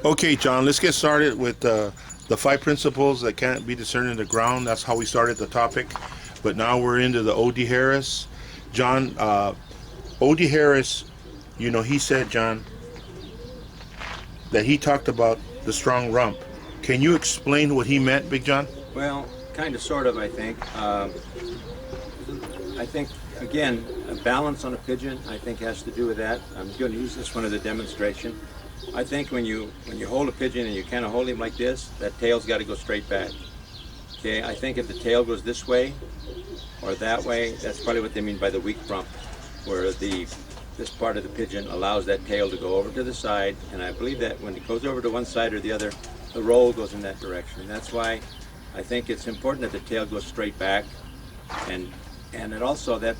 Okay, John, let's get started with the five principles that can't be discerned in the ground. That's how we started the topic. But now we're into the O.D. Harris. John, O.D. Harris, he said, John, that he talked about the strong rump. Can you explain what he meant, Big John? Well, kind of, sort of, I think. I think, again, a balance on a pigeon, I think, has to do with that. I'm going to use this one as a demonstration. I think when you hold a pigeon and you kind of hold him like this, that tail's got to go straight back. Okay, I think if the tail goes this way or that way, that's probably what they mean by the weak rump, where this part of the pigeon allows that tail to go over to the side, and I believe that when it goes over to one side or the other, the roll goes in that direction. That's why I think it's important that the tail goes straight back, and it also that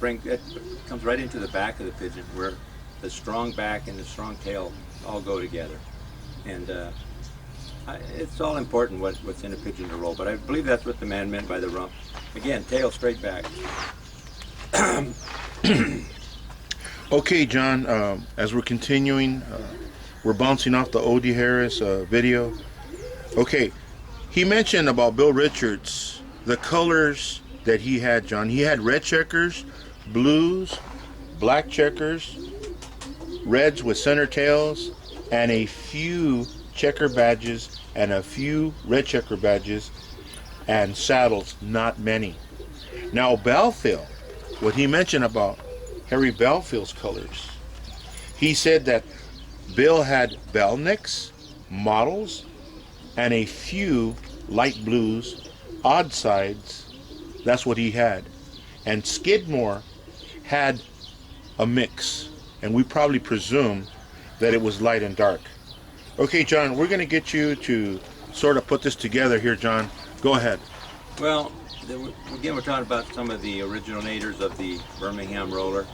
comes right into the back of the pigeon, where the strong back and the strong tail all go together. And it's all important what's in a pigeon to roll, but I believe that's what the man meant by the rump. Again, tail straight back. Okay, John, as we're continuing, we're bouncing off the O.D. Harris video. Okay, he mentioned about Bill Richards, the colors that he had, John. He had red checkers, blues, black checkers, reds with center tails, and a few checker badges and a few red checker badges and saddles, not many. Now Belfield, what he mentioned about Harry Belfield's colors, he said that Bill had bell necks, models, and a few light blues, odd sides. That's what he had. And Skidmore had a mix, and we probably presume that it was light and dark. Okay, John, we're going to get you to sort of put this together here, John. Go ahead. Well, again, we're talking about some of the originators of the Birmingham roller.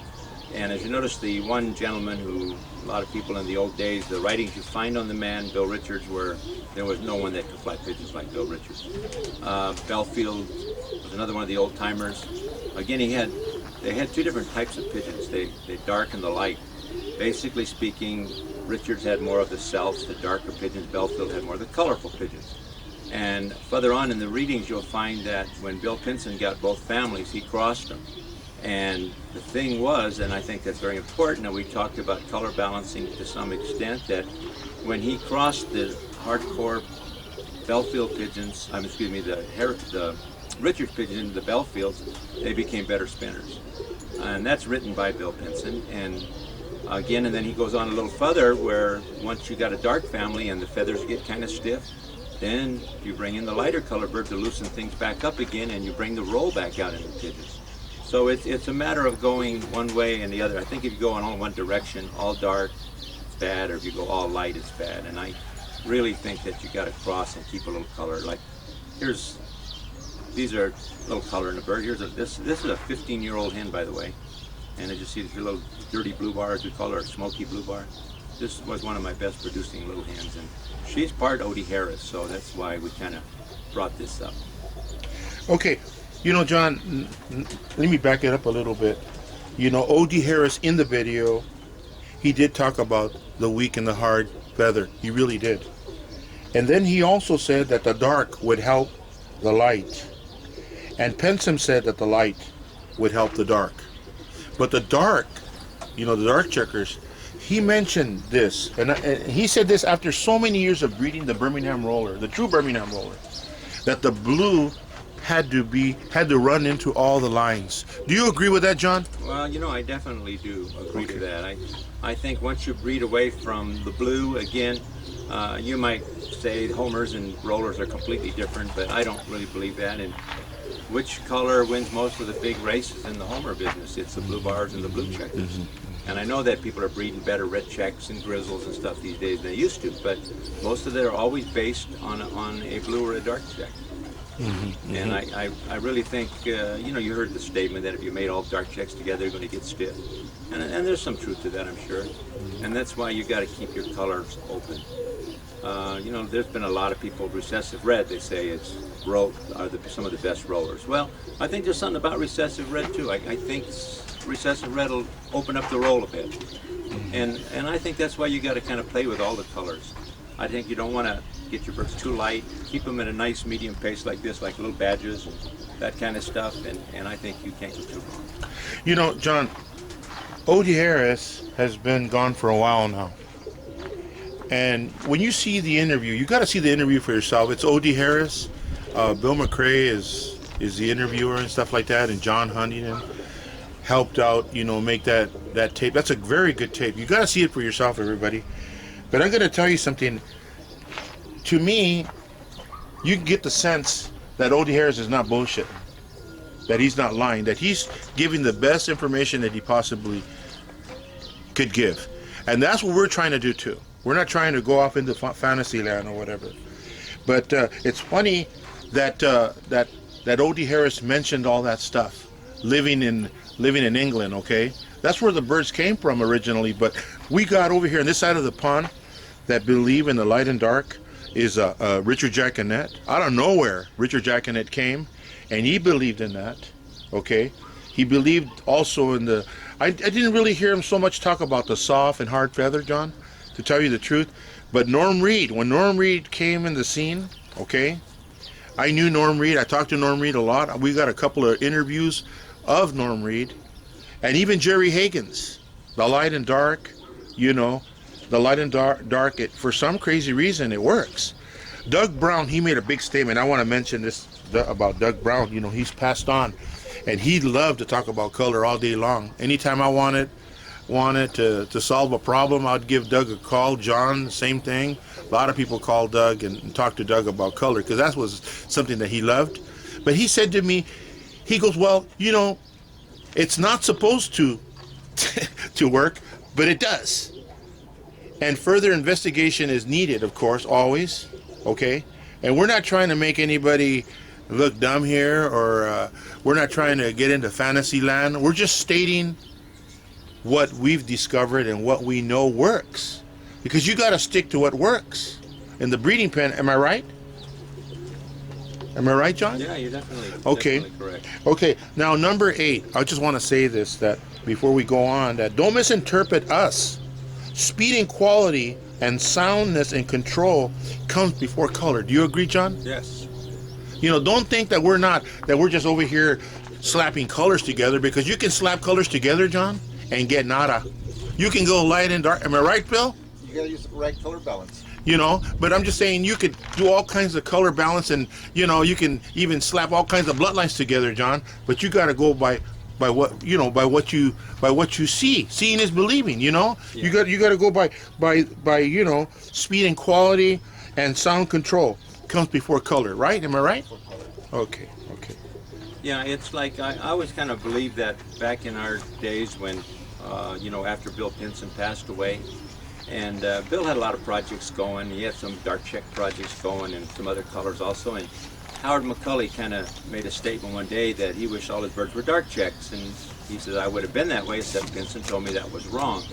And as you notice, the one gentleman who, a lot of people in the old days, the writings you find on the man, Bill Richards, were there was no one that could fly pigeons like Bill Richards. Belfield was another one of the old timers. Again, they had two different types of pigeons, the dark and the light. Basically speaking, Richards had more of the selfs, the darker pigeons. Belfield had more of the colorful pigeons. And further on in the readings, you'll find that when Bill Pinson got both families, he crossed them. And the thing was, and I think that's very important, and we talked about color balancing to some extent, that when he crossed the hardcore Belfield pigeons, the Richards pigeons, the Belfields, they became better spinners. And that's written by Bill Pinson. And again, and then he goes on a little further, where once you got a dark family and the feathers get kind of stiff, then you bring in the lighter color bird to loosen things back up again, and you bring the roll back out in the pigeons. So it's a matter of going one way and the other. I think if you go in all one direction, all dark, it's bad, or if you go all light, it's bad. And I really think that you got to cross and keep a little color. Like these are a little color in the bird. This is a 15-year-old hen, by the way. And as you see, this little dirty blue bar, as we call her, a smoky blue bar. This was one of my best producing little hens, and she's part O.D. Harris, so that's why we kind of brought this up. Okay, John, let me back it up a little bit. O.D. Harris in the video, he did talk about the weak and the hard feather. He really did. And then he also said that the dark would help the light. And Pensum said that the light would help the dark. But the dark, the dark checkers, he mentioned this, and he said this after so many years of breeding the Birmingham roller, the true Birmingham roller, that the blue had to run into all the lines. Do you agree with that, John? Well, I definitely do agree to that. I think once you breed away from the blue, again, you might say homers and rollers are completely different, but I don't really believe that. And which color wins most of the big races in the homer business? It's the blue bars and the blue checkers. Mm-hmm. And I know that people are breeding better red checks and grizzles and stuff these days than they used to, but most of them are always based on a blue or a dark check. Mm-hmm. And I really think, you heard the statement that if you made all dark checks together, you're going to get stiff. And there's some truth to that, I'm sure. Mm-hmm. And that's why you got to keep your colors open. There's been a lot of people, recessive red, they say some of the best rollers. Well, I think there's something about recessive red too. I think recessive red will open up the roll a bit. And I think that's why you got to kind of play with all the colors. I think you don't want to get your birds too light. Keep them at a nice medium pace like this, like little badges, that kind of stuff, and I think you can't go too wrong. You know, John, Odie Harris has been gone for a while now. And when you see the interview, you got to see the interview for yourself. It's Odie Harris. Bill McRae is the interviewer and stuff like that, and John Huntington helped out, you know, make that tape. That's a very good tape. You got to see it for yourself, everybody. But I'm going to tell you something. To me, you get the sense that Odie Harris is not bullshit, that he's not lying, that he's giving the best information that he possibly could give. And that's what we're trying to do too. We're not trying to go off into fantasy land or whatever. But it's funny that that Odie Harris mentioned all that stuff, living in England. Okay, that's where the birds came from originally. But we got over here on this side of the pond that believe in the light and dark is Richard Jaconet. Out of nowhere, Richard Jaconet came, and he believed in that. Okay, he believed also in the. I didn't really hear him so much talk about the soft and hard feather, John, to tell you the truth. But Norm Reed, when Norm Reed came in the scene, okay, I knew Norm Reed. I talked to Norm Reed a lot. We got a couple of interviews of Norm Reed, and even Jerry Higgins, the light and dark, you know, the light and dark. For some crazy reason, it works. Doug Brown, he made a big statement. I want to mention this about Doug Brown. You know, he's passed on, and he loved to talk about color all day long. Anytime I wanted to solve a problem, I'd give Doug a call. John, same thing. A lot of people call Doug and talk to Doug about color because that was something that he loved. But he said to me, he goes, well, you know, it's not supposed to to work, but it does. And further investigation is needed, of course, always. Okay? And we're not trying to make anybody look dumb here, or we're not trying to get into fantasy land. We're just stating what we've discovered and what we know works. Because you got to stick to what works in the breeding pen. Am I right? Am I right, John? Yeah, you're definitely correct. Okay, now number 8. I just want to say this, that before we go on, that don't misinterpret us. Speed and quality and soundness and control comes before color. Do you agree, John? Yes. You know, don't think that we're just over here slapping colors together, because you can slap colors together, John, and get nada. You can go light and dark. Am I right, Bill? You gotta use the right color balance. You know, but I'm just saying you could do all kinds of color balance, and you know, you can even slap all kinds of bloodlines together, John. But you got to go by what, you know, by what you see. Seeing is believing. You know, yeah. you got to go by you know, speed and quality and sound control comes before color, right? Am I right? Okay. Yeah, it's like I always kind of believed that back in our days when, you know, after Bill Pinson passed away, and Bill had a lot of projects going. He had some dark check projects going and some other colors also. And Howard McCulley kind of made a statement one day that he wished all his birds were dark checks. And he said, I would have been that way, except Pinson told me that was wrong.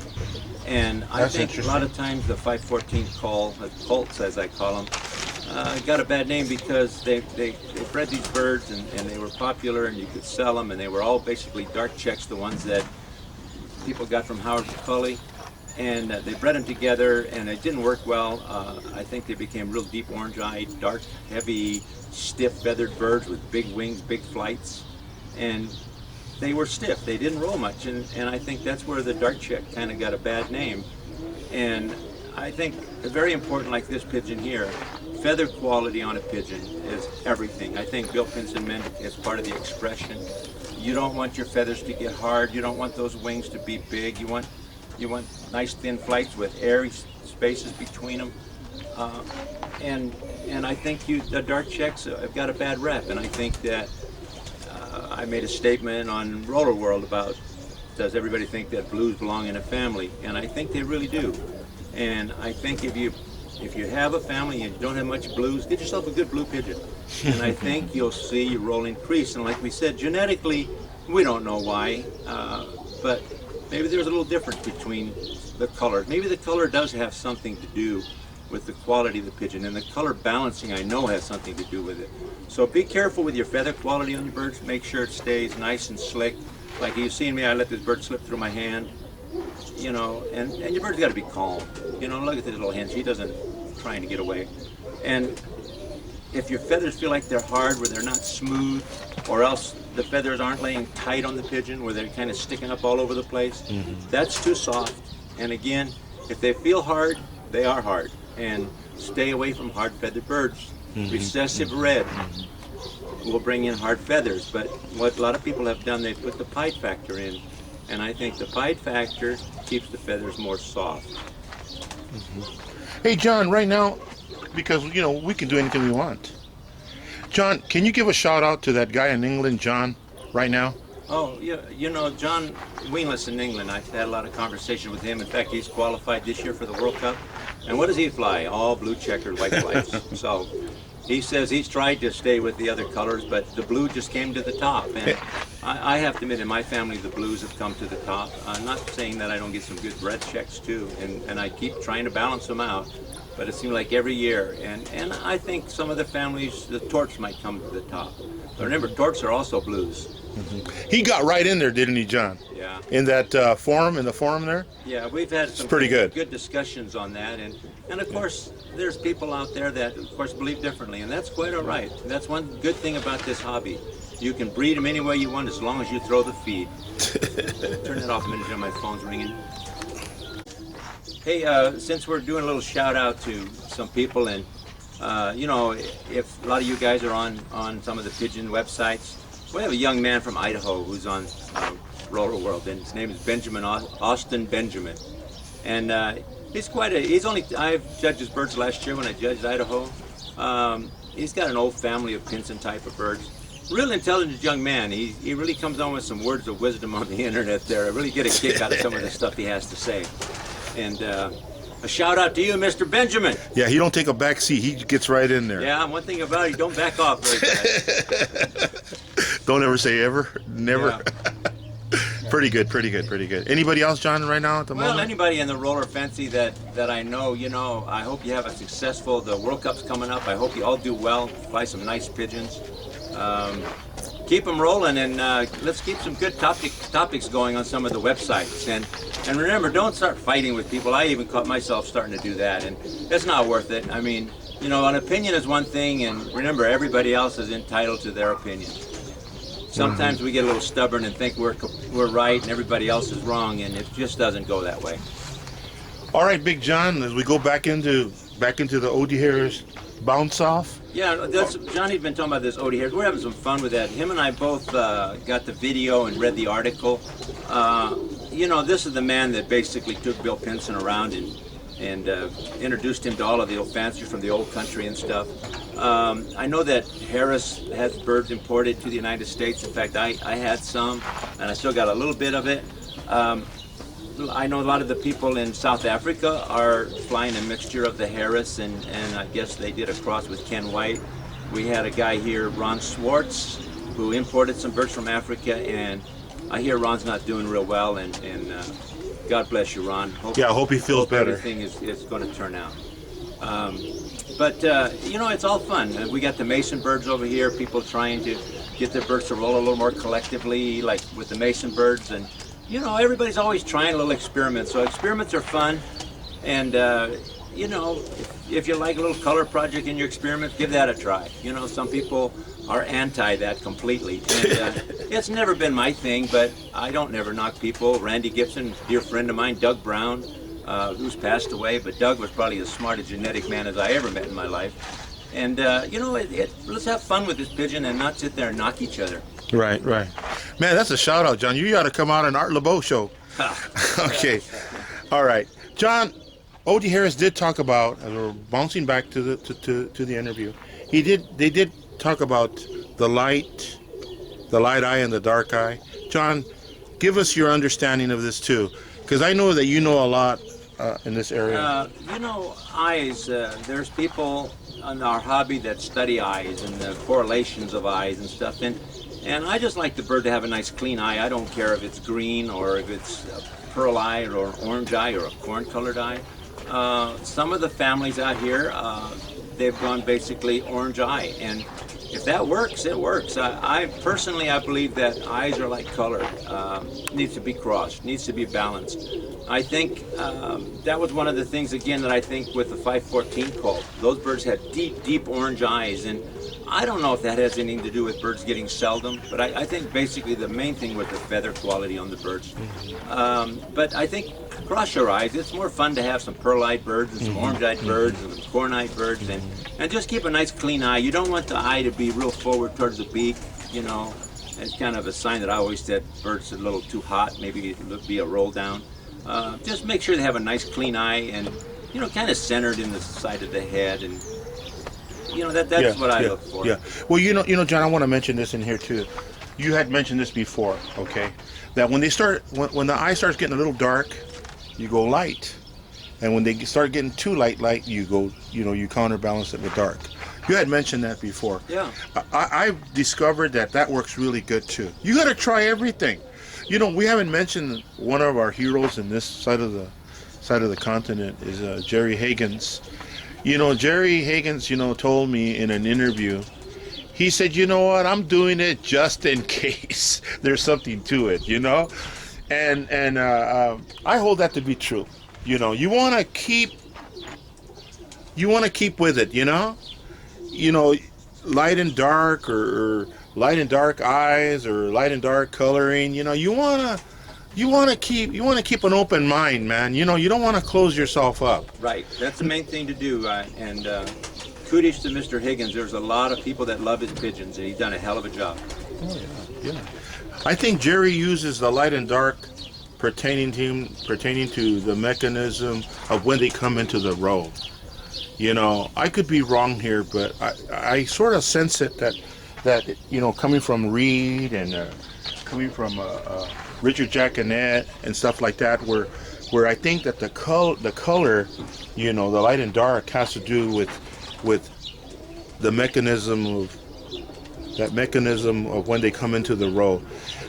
And I think a lot of times the 514 colts, as I call them, got a bad name because they bred these birds and they were popular and you could sell them, and they were all basically dark checks, the ones that people got from Howard McCulley. And they bred them together, and it didn't work well. I think they became real deep orange-eyed, dark, heavy, stiff feathered birds with big wings, big flights, and they were stiff. They didn't roll much, and I think that's where the dark check kind of got a bad name. And I think it's very important, like this pigeon here, feather quality on a pigeon is everything. I think Bill Pinson meant it as part of the expression. You don't want your feathers to get hard. You don't want those wings to be big. You want nice thin flights with airy spaces between them, and I think the dark checks have got a bad rep. And I think that I made a statement on Roller World about, does everybody think that blues belong in a family? And I think they really do. And I think if you have a family and you don't have much blues, get yourself a good blue pigeon, and I think you'll see your roll increase. And like we said, genetically, we don't know why, but maybe there's a little difference between the color. Maybe the color does have something to do with the quality of the pigeon, and the color balancing I know has something to do with it. So be careful with your feather quality on your birds. Make sure it stays nice and slick. Like you've seen me, I let this bird slip through my hand, you know, and your bird's got to be calm. You know, look at this little hen. She doesn't trying to get away. And if your feathers feel like they're hard, where they're not smooth, or else the feathers aren't laying tight on the pigeon, where they're kind of sticking up all over the place, that's too soft. And again, if they feel hard, they are hard. And stay away from hard-feathered birds. Recessive red will bring in hard feathers, but what a lot of people have done, they put the pied factor in, and I think the pied factor keeps the feathers more soft. Hey, John, right now, because, you know, we can do anything we want. John, can you give a shout out to that guy in England, John, right now? Oh, yeah, you know, John Wingless in England, I've had a lot of conversation with him. In fact, he's qualified this year for the World Cup. And what does he fly? All blue checkered white flights. So he says he's tried to stay with the other colors, but the blue just came to the top. And I have to admit, in my family, the blues have come to the top. I'm not saying that I don't get some good red checks too, and I keep trying to balance them out. But it seems like every year, and I think some of the families, the torch might come to the top. But remember, torch are also blues. He got right in there, didn't he, John? Yeah. In that forum, in the forum there? Yeah, we've had some pretty good discussions on that, and of course, there's people out there that, of course, believe differently, and that's quite all right. That's one good thing about this hobby. You can breed them any way you want as long as you throw the feed. Turn that off a minute, my phone's ringing. Hey, since we're doing a little shout out to some people, and you know, if a lot of you guys are on some of the pigeon websites, we have a young man from Idaho who's on Roller World, and his name is Benjamin Austin Benjamin, and I've judged his birds last year when I judged Idaho. He's got an old family of Pinson type of birds. Real intelligent young man. He really comes on with some words of wisdom on the internet there. I really get a kick out of some of the stuff he has to say. And a shout out to you, Mr. Benjamin. Yeah, he don't take a back seat. He gets right in there. Yeah, one thing about it, don't back off very fast. Don't ever say ever. Never. Yeah. Pretty good, pretty good, pretty good. Anybody else, John, right now at the moment? Well, anybody in the roller fancy that I know, you know, I hope you have a successful, the World Cup's coming up. I hope you all do well, fly some nice pigeons. Keep them rolling, and let's keep some good topics going on some of the websites. And remember, don't start fighting with people. I even caught myself starting to do that, and it's not worth it. I mean, you know, an opinion is one thing, and remember, everybody else is entitled to their opinion. Sometimes we get a little stubborn and think we're right and everybody else is wrong, and it just doesn't go that way. All right, Big John, as we go back into the O.D. Harris bounce off. Yeah, Johnny's been talking about this O.D. Harris. We're having some fun with that. Him and I both got the video and read the article. You know, this is the man that basically took Bill Pinson around and introduced him to all of the old fanciers from the old country and stuff. I know that Harris has birds imported to the United States. In fact, I had some, and I still got a little bit of it. I know a lot of the people in South Africa are flying a mixture of the Harris, and I guess they did a cross with Ken White. We had a guy here, Ron Swartz, who imported some birds from Africa, and I hear Ron's not doing real well, and God bless you, Ron. I hope he feels better. Everything is going to turn out. But you know, it's all fun. We got the Mason birds over here, people trying to get their birds to roll a little more collectively, like with the Mason birds, and you know, everybody's always trying a little experiment. So experiments are fun, and you know, if you like a little color project in your experiment, give that a try. You know, some people are anti that completely, and it's never been my thing, but I don't never knock people. Randy Gibson, dear friend of mine, Doug Brown, who's passed away, but Doug was probably as smart a genetic man as I ever met in my life. And you know, let's have fun with this pigeon and not sit there and knock each other. Right. Man, that's a shout out, John. You ought to come out on Art LeBeau show. Okay. All right. John, O.D. Harris did talk about, as we're bouncing back to the interview, they did talk about the light eye and the dark eye. John, give us your understanding of this too, because I know that you know a lot in this area. You know, eyes, there's people in our hobby that study eyes and the correlations of eyes and stuff, and I just like the bird to have a nice clean eye. I don't care if it's green or if it's a pearl eye or an orange eye or a corn colored eye. Some of the families out here, they've gone basically orange eye, and if that works, it works. I personally believe that eyes are like color. Needs to be crossed, needs to be balanced. I think that was one of the things, again, that I think with the 514 colt. Those birds had deep, deep orange eyes, and I don't know if that has anything to do with birds getting seldom, but I think basically the main thing was the feather quality on the birds. But I think cross your eyes, it's more fun to have some pearl-eyed birds and some orange-eyed birds and some corn-eyed birds, and just keep a nice clean eye. You don't want the eye to be real forward towards the beak, you know. It's kind of a sign that I always said birds are a little too hot, maybe it'll be a roll down. Just make sure they have a nice clean eye and, you know, kind of centered in the side of the head, and you know, that's what I look for. Yeah. Well, you know, John, I want to mention this in here too. You had mentioned this before, okay? That when they start, when the eye starts getting a little dark, you go light, and when they start getting too light, you go, you know, you counterbalance it with dark. You had mentioned that before. Yeah. I've discovered that works really good too. You got to try everything. You know, we haven't mentioned one of our heroes in this side of the continent is Jerry Higgins. You know, Jerry Higgins, you know, told me in an interview, he said, you know what, I'm doing it just in case there's something to it, you know? And I hold that to be true. You know, you want to keep with it, you know? You know, light and dark or light and dark eyes or light and dark coloring, you know, you want to keep an open mind, man. You know, you don't want to close yourself up. Right. That's the main thing to do. And kudos to Mr. Higgins. There's a lot of people that love his pigeons, and he's done a hell of a job. Oh yeah. I think Jerry uses the light and dark pertaining to the mechanism of when they come into the row. You know, I could be wrong here, but I sort of sense it that you know, coming from Reed and coming from Richard Jacquenet and stuff like that, where I think that the color, you know, the light and dark has to do with the mechanism of when they come into the row.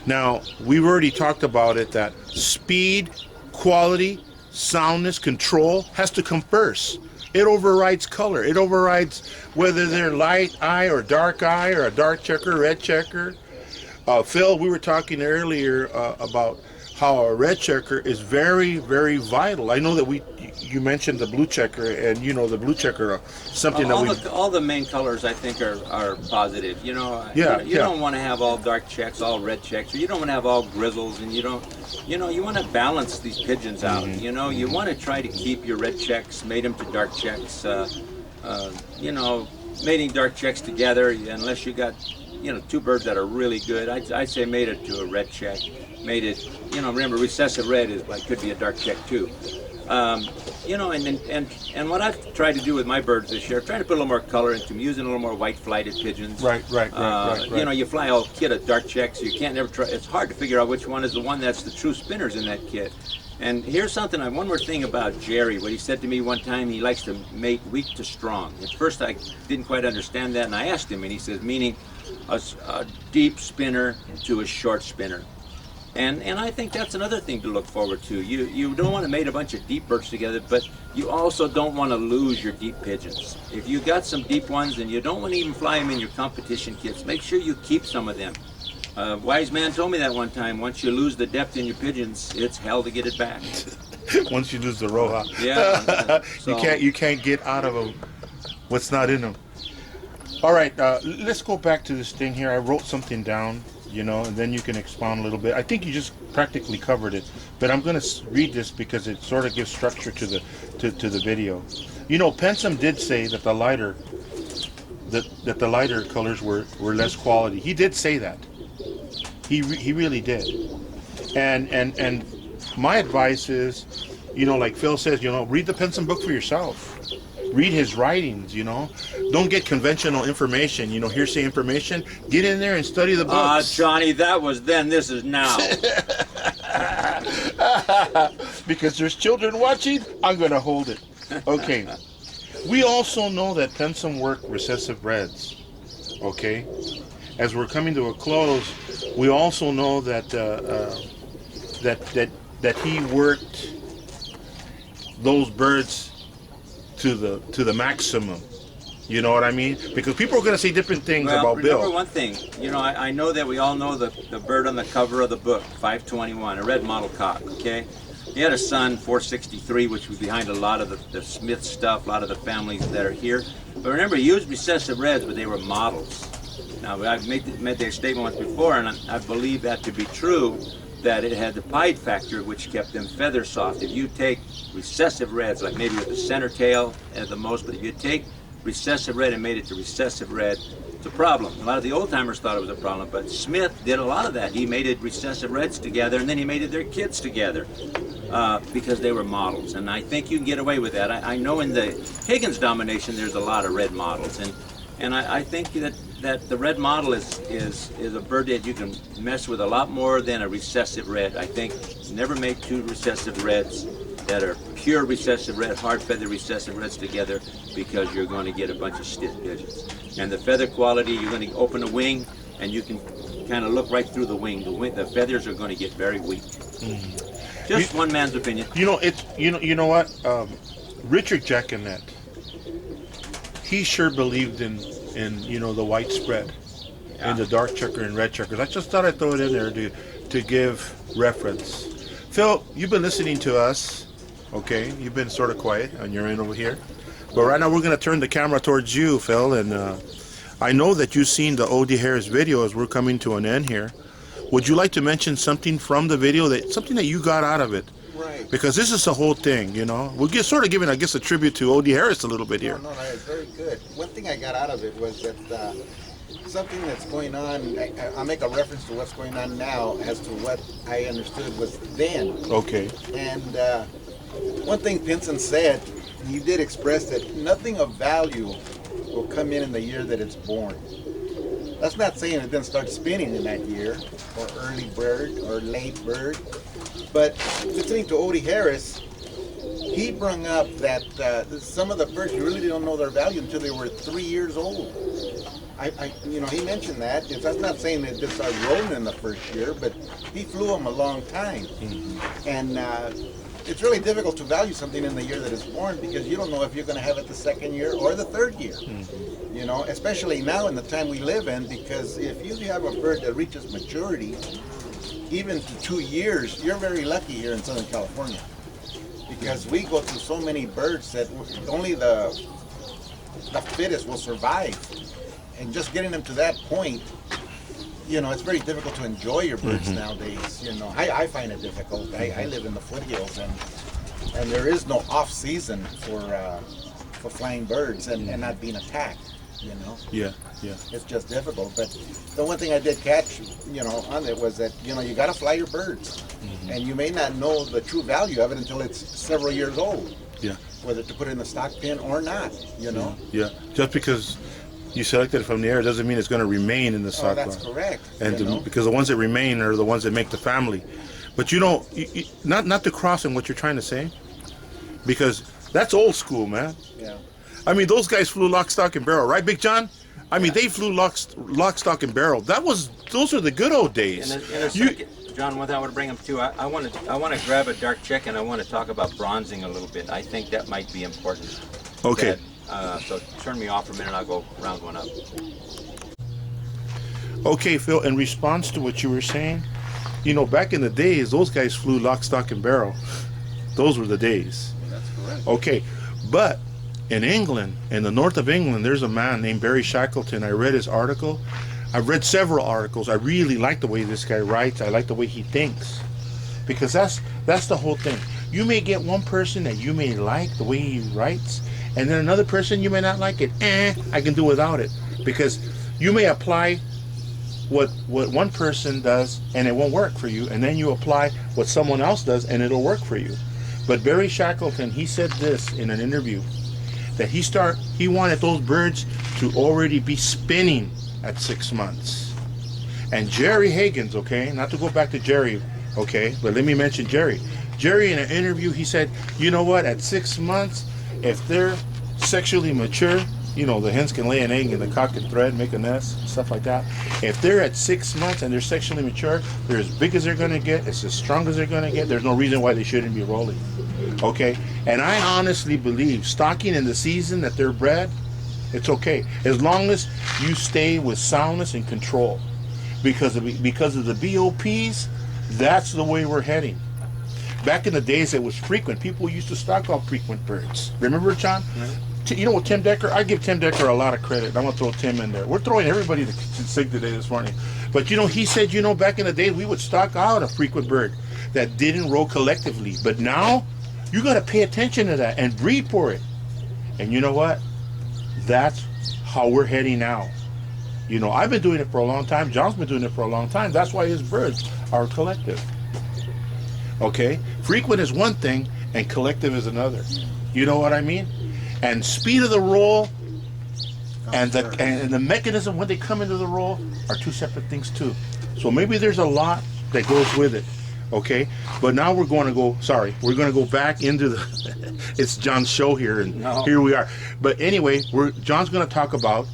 Now, we've already talked about it, that speed, quality, soundness, control has to come first. It overrides color. It overrides whether they're light eye or a dark checker, red checker. Phil, we were talking earlier about how a red checker is very, very vital. I know that you mentioned the blue checker, and you know the blue checker, something all the main colors I think are positive. You know, you don't want to have all dark checks, all red checks, or you don't want to have all grizzles, and you want to balance these pigeons out. You know, you want to try to keep your red checks, mate them to dark checks. You know, mating dark checks together, unless you got, you know, two birds that are really good. I'd say mate it to a red check. Made it, you know, remember recessive red could be a dark check too. You know, and what I've tried to do with my birds this year, trying to put a little more color into them, using a little more white flighted pigeons. Right. You know, you fly a kit of dark checks, so you can't never try. It's hard to figure out which one is the one that's the true spinners in that kit. And here's something, one more thing about Jerry. What he said to me one time, he likes to mate weak to strong. At first I didn't quite understand that, and I asked him, and he says, meaning a deep spinner to a short spinner. And I think that's another thing to look forward to. You don't want to mate a bunch of deep birds together, but you also don't want to lose your deep pigeons. If you got some deep ones and you don't want to even fly them in your competition kits, make sure you keep some of them. Wise man told me that one time. Once you lose the depth in your pigeons, it's hell to get it back. Once you lose the roja, yeah. You can't get out of them what's not in them. All right, let's go back to this thing here. I wrote something down, you know, and then you can expound a little bit. I think you just practically covered it, but I'm going to read this because it sort of gives structure to the video. You know, Pensum did say that the lighter colors were less quality. He did say that. He really did. And my advice is, you know, like Phil says, you know, read the Pensum book for yourself. Read his writings, you know. Don't get conventional information, you know, hearsay information. Get in there and study the books. Johnny, that was then, this is now. Because there's children watching, I'm going to hold it. Okay. We also know that Pensum worked recessive reds. Okay. As we're coming to a close, we also know that that he worked those birds to the maximum. You know what I mean? Because people are going to say different things about Bill. Remember one thing. You know, I know that we all know the bird on the cover of the book, 521, a red mottle cock. Okay. He had a son, 463, which was behind a lot of the Smith stuff, a lot of the families that are here. But remember, he used recessive reds, but they were models. Now, I've made their statement once before, and I believe that to be true, that it had the pied factor, which kept them feather soft. If you take recessive reds, like maybe with the center tail at the most, but if you take recessive red and made it to recessive red, it's a problem. A lot of the old timers thought it was a problem, but Smith did a lot of that. He mated recessive reds together, and then he mated their kids together because they were models. And I think you can get away with that. I know in the Higgins domination, there's a lot of red models, and I think that the red model is a bird that you can mess with a lot more than a recessive red. I think never make two recessive reds that are pure recessive red, hard feather recessive reds together, because you're going to get a bunch of stiff pigeons. And the feather quality, you're going to open a wing and you can kind of look right through the wing. The feathers are going to get very weak. Just one man's opinion. You know, it's you know what? Richard Jackinet, he sure believed in the white spread, and the dark checker and red checkers. I just thought I'd throw it in there to give reference. Phil, you've been listening to us, okay? You've been sort of quiet on your end over here, but right now we're going to turn the camera towards you, Phil, and I know that you've seen the O.D. Harris video as we're coming to an end here. Would you like to mention something from the video, something that you got out of it? Right. Because this is the whole thing, We're sort of giving, I guess, a tribute to O.D. Harris a little bit here. No, it's very good. One thing I got out of it was that something that's going on, I'll make a reference to what's going on now as to what I understood was then. Okay. And one thing Pinson said, he did express that nothing of value will come in the year that it's born. That's not saying it doesn't start spinning in that year, or early bird, or late bird. But listening to O.D. Harris, he brought up that some of the birds, you really don't know their value until they were 3 years old. He mentioned that. That's not saying that they start rolling in the first year, but he flew them a long time. Mm-hmm. And it's really difficult to value something in the year that it's born, because you don't know if you're going to have it the second year or the third year. Mm-hmm. Especially now in the time we live in, because if you have a bird that reaches maturity, even to 2 years, you're very lucky here in Southern California, because we go through so many birds that only the fittest will survive. And just getting them to that point, it's very difficult to enjoy your birds nowadays. I find it difficult. I live in the foothills, and there is no off season for flying birds and not being attacked. Yeah. It's just difficult. But the one thing I did catch, on it was that you got to fly your birds, and you may not know the true value of it until it's several years old. Yeah. Whether to put it in the stock pen or not. Yeah. Just because you selected it from the air doesn't mean it's going to remain in the stock pen. Oh, that's correct. And because the ones that remain are the ones that make the family. But not to cross in what you're trying to say, because that's old school, man. Yeah. I mean, those guys flew lock, stock, and barrel, right, Big John? I mean, they flew lock, stock, and barrel. Those are the good old days. John, one thing I want to bring up too, I want to grab a dark check, and I want to talk about bronzing a little bit. I think that might be important. Okay. So turn me off for a minute, and I'll go round one up. Okay, Phil, in response to what you were saying, back in the days, those guys flew lock, stock, and barrel. Those were the days. That's correct. Okay, but in England, in the north of England, there's a man named Barry Shackleton. I read his article. I've read several articles. I really like the way this guy writes. I like the way he thinks, because that's the whole thing. You may get one person that you may like the way he writes, and then another person you may not like it. I can do without it, because you may apply what one person does and it won't work for you, and then you apply what someone else does and it'll work for you. But Barry Shackleton, he said this in an interview, that he wanted those birds to already be spinning at 6 months. And Jerry Higgins, okay, not to go back to Jerry, okay, but let me mention Jerry. Jerry, in an interview, he said, you know what, at 6 months, if they're sexually mature, the hens can lay an egg and the cock can thread, make a nest, stuff like that. If they're at 6 months and they're sexually mature, they're as big as they're going to get, it's as strong as they're going to get. There's no reason why they shouldn't be rolling. Okay? And I honestly believe stocking in the season that they're bred, it's okay. As long as you stay with soundness and control. Because of the BOPs, that's the way we're heading. back in the days it was frequent. People used to stock up frequent birds. Remember, John? You know what, Tim Decker? I give Tim Decker a lot of credit. I'm going to throw Tim in there. We're throwing everybody to sig today this morning. But you know, he said, you know, back in the day we would stock out a frequent bird that didn't roll collectively. But now you got to pay attention to that and breed for it. And you know what? That's how we're heading now. You know, I've been doing it for a long time. John's been doing it for a long time. That's why his birds are collective. Okay? Frequent is one thing and collective is another. You know what I mean? And speed of the roll and the mechanism when they come into the roll are two separate things too. So maybe there's a lot that goes with it. Okay? But now we're going to go back into the it's John's show here, and here we are. But anyway, John's going to talk about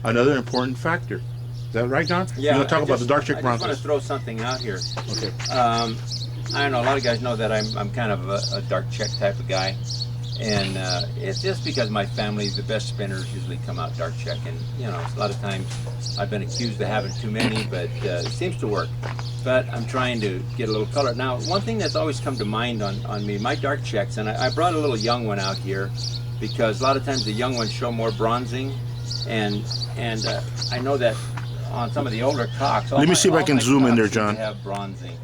another important factor. Is that right, John? Yeah. We're going to talk about the dark check bronzes. I just want to throw something out here. Okay. I don't know, a lot of guys know that I'm kind of a dark check type of guy. And it's just because my family, the best spinners usually come out dark check. And, you know, a lot of times I've been accused of having too many, but it seems to work. But I'm trying to get a little color. Now, one thing that's always come to mind on me, my dark checks, and I brought a little young one out here because a lot of times the young ones show more bronzing. And I know that on some of the older cocks, let me see if I can zoom in there, John. Have bronzing.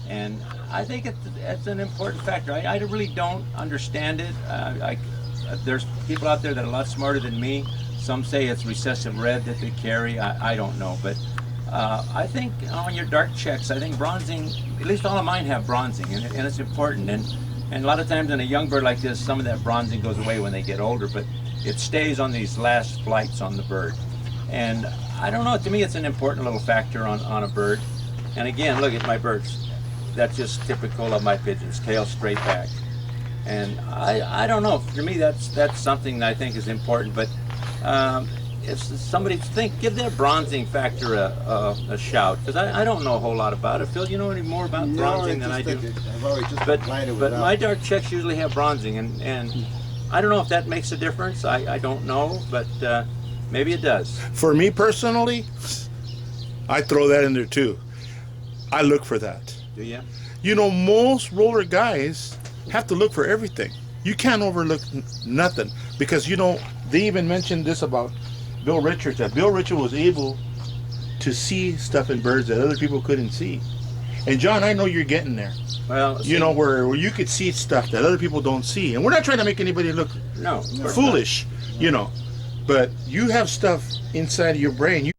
And I think it's an important factor. I really don't understand it. There's people out there that are a lot smarter than me. Some say it's recessive red that they carry. I don't know, but I think on your dark checks, I think bronzing, at least all of mine have bronzing, and it's important. And a lot of times in a young bird like this, some of that bronzing goes away when they get older, but it stays on these last flights on the bird. And I don't know, to me it's an important little factor on a bird. And again, look at my birds. That's just typical of my pigeons, tail straight back. And I don't know, for me that's something that I think is important, but if somebody give their bronzing factor a shout, because I don't know a whole lot about it. Phil, you know any more about bronzing than I do? I've always just But my dark checks usually have bronzing, and I don't know if that makes a difference. I don't know, but maybe it does. For me personally, I throw that in there too. I look for that. Do you? You know, most roller guys have to look for everything. You can't overlook nothing because, you know, they even mentioned this about Bill Richards, that Bill Richards was able to see stuff in birds that other people couldn't see. And John, I know you're getting there. Well, you know, where you could see stuff that other people don't see. And we're not trying to make anybody look foolish, you know, but you have stuff inside of your brain.